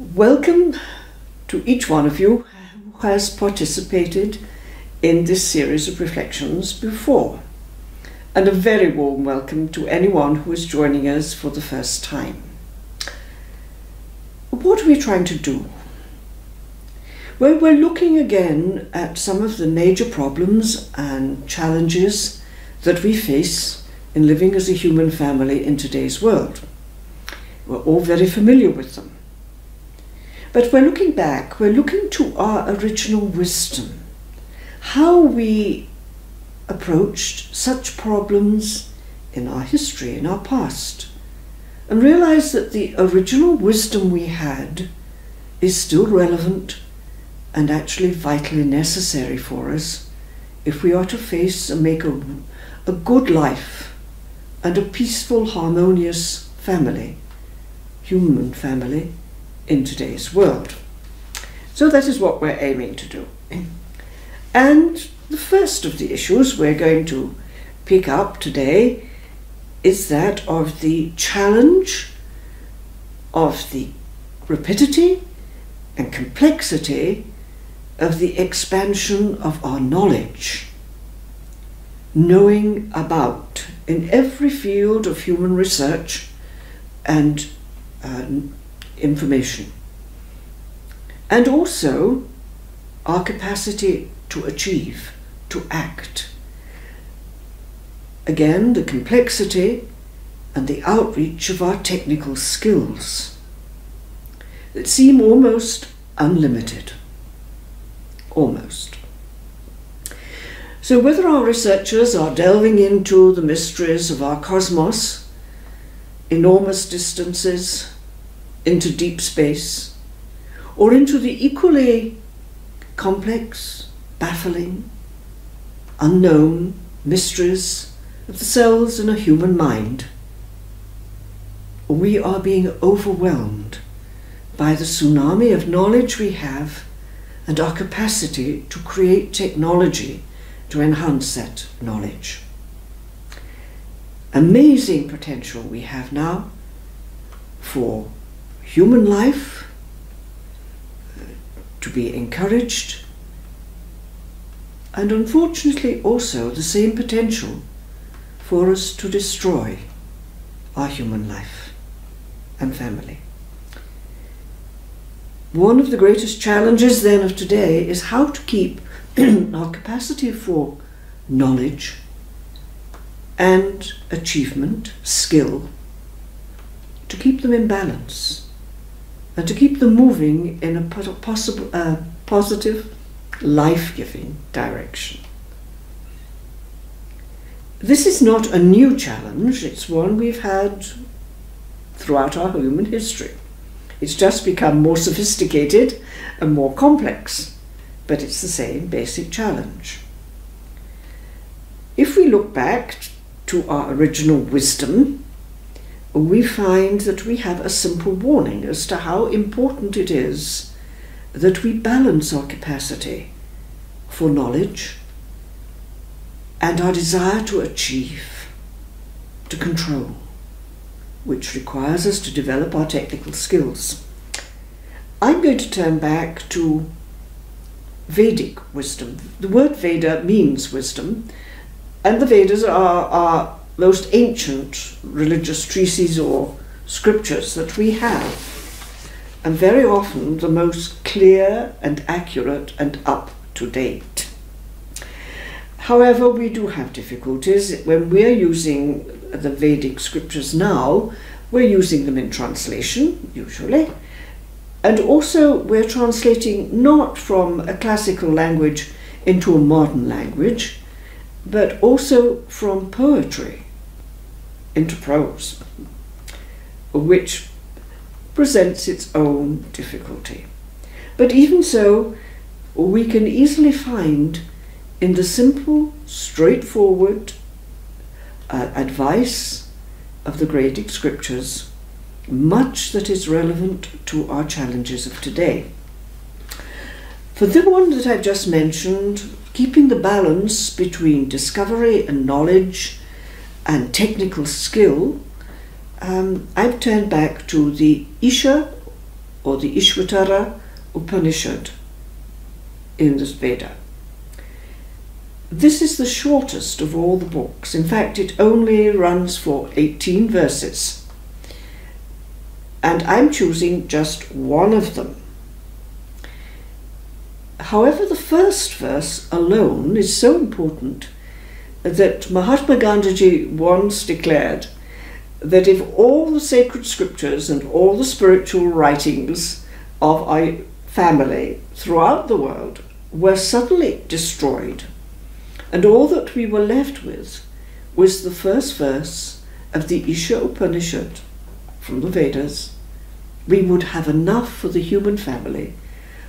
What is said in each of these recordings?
Welcome to each one of you who has participated in this series of reflections before, and a very warm welcome to anyone who is joining us for the first time. What are we trying to do? Well, we're looking again at some of the major problems and challenges that we face in living as a human family in today's world. We're all very familiar with them. But we're looking back, we're looking to our original wisdom, how we approached such problems in our history, in our past, and realize that the original wisdom we had is still relevant and actually vitally necessary for us if we are to face and make a good life and a peaceful, harmonious family, human family, in today's world. So that is what we're aiming to do. And the first of the issues we're going to pick up today is that of the challenge of the rapidity and complexity of the expansion of our knowledge, knowing about in every field of human research and information, and also our capacity to achieve, to act. Again, the complexity and the outreach of our technical skills that seem almost unlimited. Almost. So whether our researchers are delving into the mysteries of our cosmos, enormous distances, into deep space, or into the equally complex, baffling, unknown mysteries of the cells in a human mind, we are being overwhelmed by the tsunami of knowledge we have and our capacity to create technology to enhance that knowledge. Amazing potential we have now for human life to be encouraged, and unfortunately also the same potential for us to destroy our human life and family. One of the greatest challenges then of today is how to keep our capacity for knowledge and achievement, skill, to keep them in balance and to keep them moving in a positive, life-giving direction. This is not a new challenge, it's one we've had throughout our human history. It's just become more sophisticated and more complex, but it's the same basic challenge. If we look back to our original wisdom, we find that we have a simple warning as to how important it is that we balance our capacity for knowledge and our desire to achieve, to control, which requires us to develop our technical skills. I'm going to turn back to Vedic wisdom. The word Veda means wisdom, and the Vedas are our most ancient religious treatises or scriptures that we have, and very often the most clear and accurate and up-to-date. However, we do have difficulties when we're using the Vedic scriptures now. We're using them in translation, usually, and also we're translating not from a classical language into a modern language, but also from poetry into prose, which presents its own difficulty. But even so, we can easily find in the simple, straightforward advice of the Vedic scriptures much that is relevant to our challenges of today. For the one that I've just mentioned, keeping the balance between discovery and knowledge and technical skill, I've turned back to the Isha or the Ishpriya Upanishad in the Veda. This is the shortest of all the books. In fact, it only runs for 18 verses. And I'm choosing just one of them. However, the first verse alone is so important that Mahatma Gandhi once declared that if all the sacred scriptures and all the spiritual writings of our family throughout the world were suddenly destroyed, and all that we were left with was the first verse of the Isha Upanishad from the Vedas, we would have enough for the human family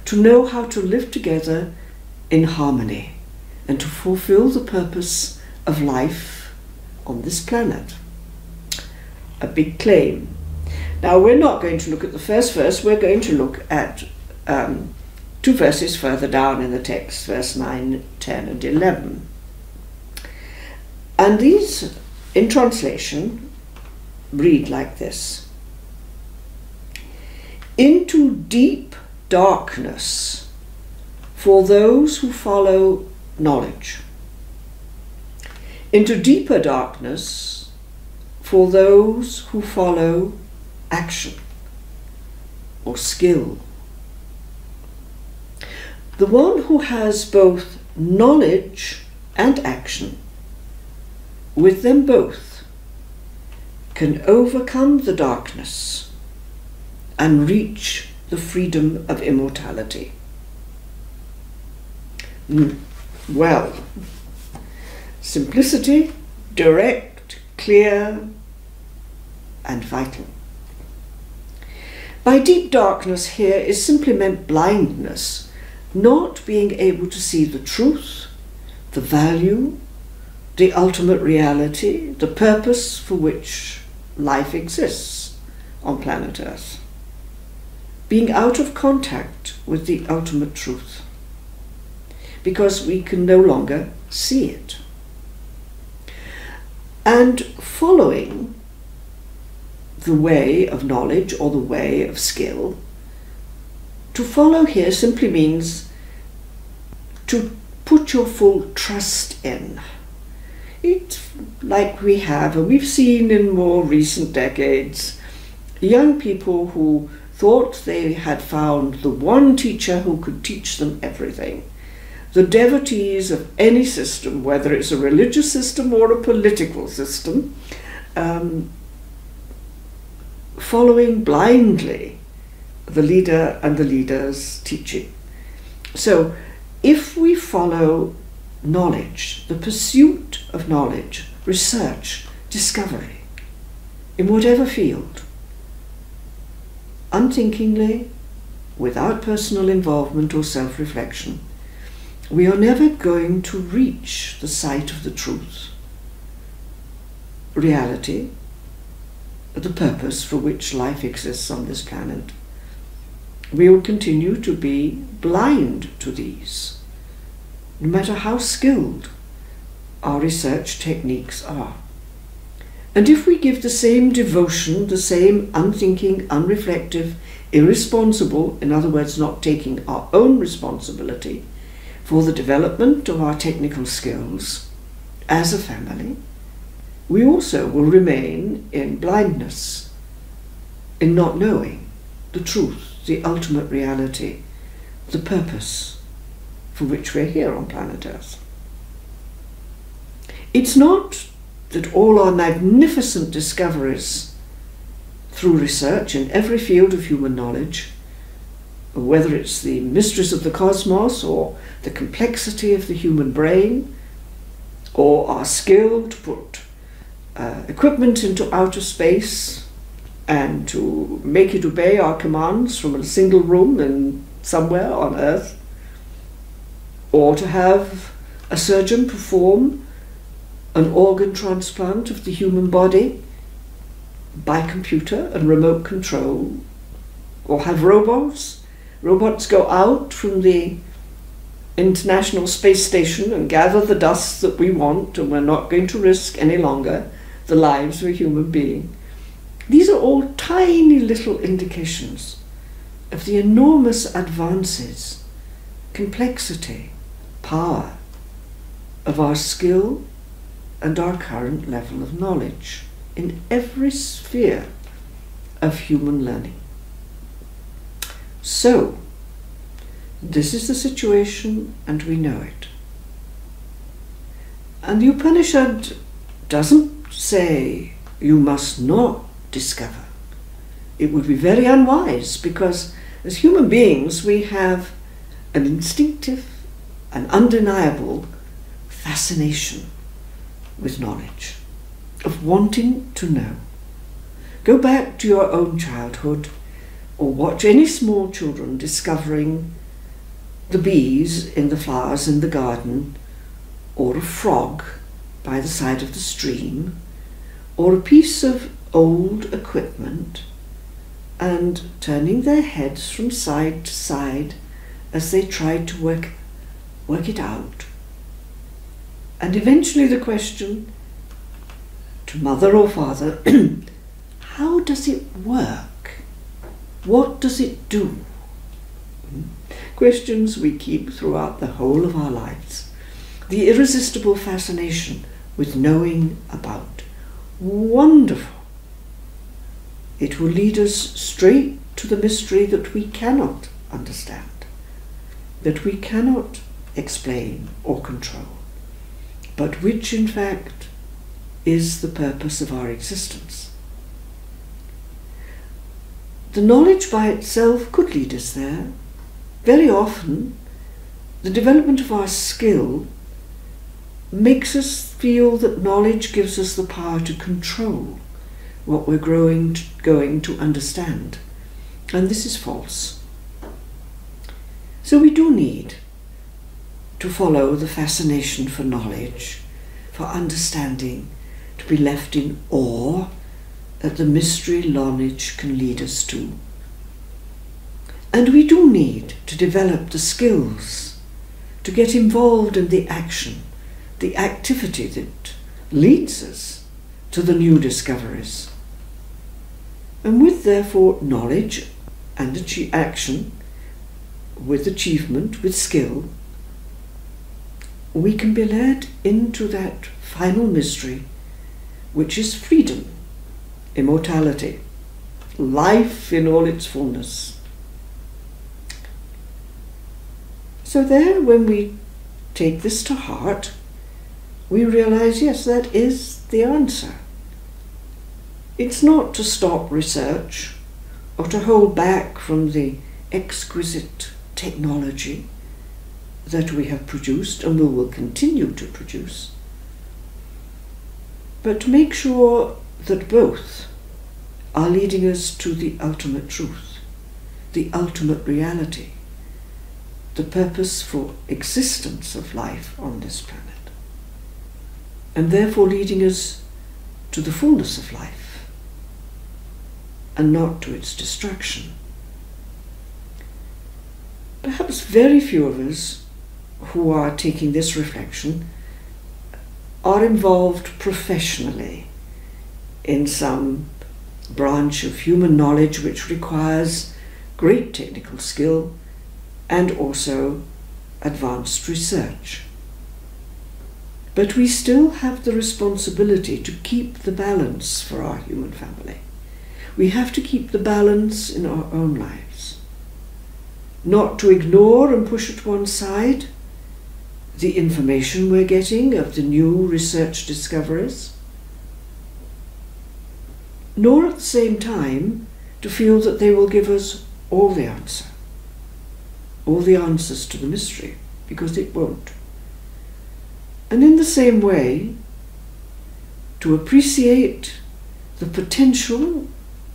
to know how to live together in harmony and to fulfill the purpose of life on this planet. A big claim. Now, we're not going to look at the first verse, we're going to look at two verses further down in the text, verse 9, 10 and 11. And these, in translation, read like this. Into deep darkness for those who follow knowledge. Into deeper darkness for those who follow action or skill. The one who has both knowledge and action, with them both, can overcome the darkness and reach the freedom of immortality. Well, simplicity, direct, clear, and vital. By deep darkness here is simply meant blindness, not being able to see the truth, the value, the ultimate reality, the purpose for which life exists on planet Earth. Being out of contact with the ultimate truth, because we can no longer see it. And following the way of knowledge or the way of skill, to follow here simply means to put your full trust in. It's like we have, and we've seen in more recent decades, young people who thought they had found the one teacher who could teach them everything. The devotees of any system, whether it's a religious system or a political system, following blindly the leader and the leader's teaching. So if we follow knowledge, the pursuit of knowledge, research, discovery, in whatever field, unthinkingly, without personal involvement or self-reflection, we are never going to reach the sight of the truth, reality, the purpose for which life exists on this planet. We will continue to be blind to these, no matter how skilled our research techniques are. And if we give the same devotion, the same unthinking, unreflective, irresponsible, in other words, not taking our own responsibility for the development of our technical skills as a family, we also will remain in blindness, in not knowing the truth, the ultimate reality, the purpose for which we're here on planet Earth. It's not that all our magnificent discoveries through research in every field of human knowledge, whether it's the mysteries of the cosmos or the complexity of the human brain, or our skill to put equipment into outer space and to make it obey our commands from a single room in somewhere on Earth, or to have a surgeon perform an organ transplant of the human body by computer and remote control, or have robots go out from the International Space Station and gather the dust that we want, and we're not going to risk any longer the lives of a human being. These are all tiny little indications of the enormous advances, complexity, power of our skill and our current level of knowledge in every sphere of human learning. So, this is the situation and we know it. And the Upanishad doesn't say you must not discover. It would be very unwise, because as human beings we have an instinctive and undeniable fascination with knowledge, of wanting to know. Go back to your own childhood or watch any small children discovering the bees in the flowers in the garden, or a frog by the side of the stream, or a piece of old equipment, and turning their heads from side to side as they tried to work it out. And eventually the question to mother or father, how does it work? What does it do? Questions we keep throughout the whole of our lives. The irresistible fascination with knowing about. Wonderful. It will lead us straight to the mystery that we cannot understand, that we cannot explain or control, but which in fact is the purpose of our existence. The knowledge by itself could lead us there. Very often, the development of our skill makes us feel that knowledge gives us the power to control what we're going to understand. And this is false. So we do need to follow the fascination for knowledge, for understanding, to be left in awe at the mystery knowledge can lead us to. And we do need to develop the skills to get involved in the action, the activity that leads us to the new discoveries. And with therefore knowledge and action, with achievement, with skill, we can be led into that final mystery, which is freedom, immortality, life in all its fullness. So there, when we take this to heart, we realize, yes, that is the answer. It's not to stop research or to hold back from the exquisite technology that we have produced and will continue to produce, but to make sure that both are leading us to the ultimate truth, the ultimate reality, the purpose for existence of life on this planet, and therefore leading us to the fullness of life and not to its destruction. Perhaps very few of us who are taking this reflection are involved professionally in some branch of human knowledge which requires great technical skill and also advanced research. But we still have the responsibility to keep the balance for our human family. We have to keep the balance in our own lives. Not to ignore and push at one side the information we're getting of the new research discoveries, nor at the same time to feel that they will give us all the answers to the mystery, because it won't. And in the same way, to appreciate the potential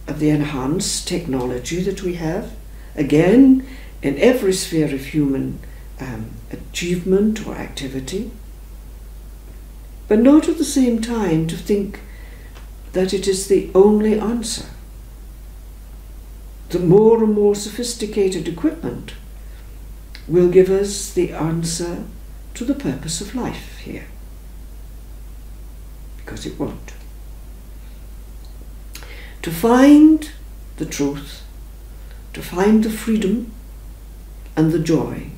of the enhanced technology that we have, again, in every sphere of human achievement or activity, but not at the same time to think that it is the only answer. The more and more sophisticated equipment will give us the answer to the purpose of life here, because it won't. To find the truth, to find the freedom and the joy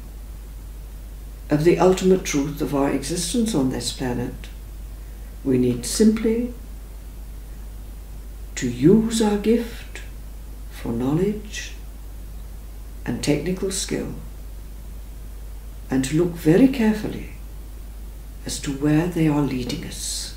of the ultimate truth of our existence on this planet, we need simply to use our gift for knowledge and technical skill, and to look very carefully as to where they are leading us.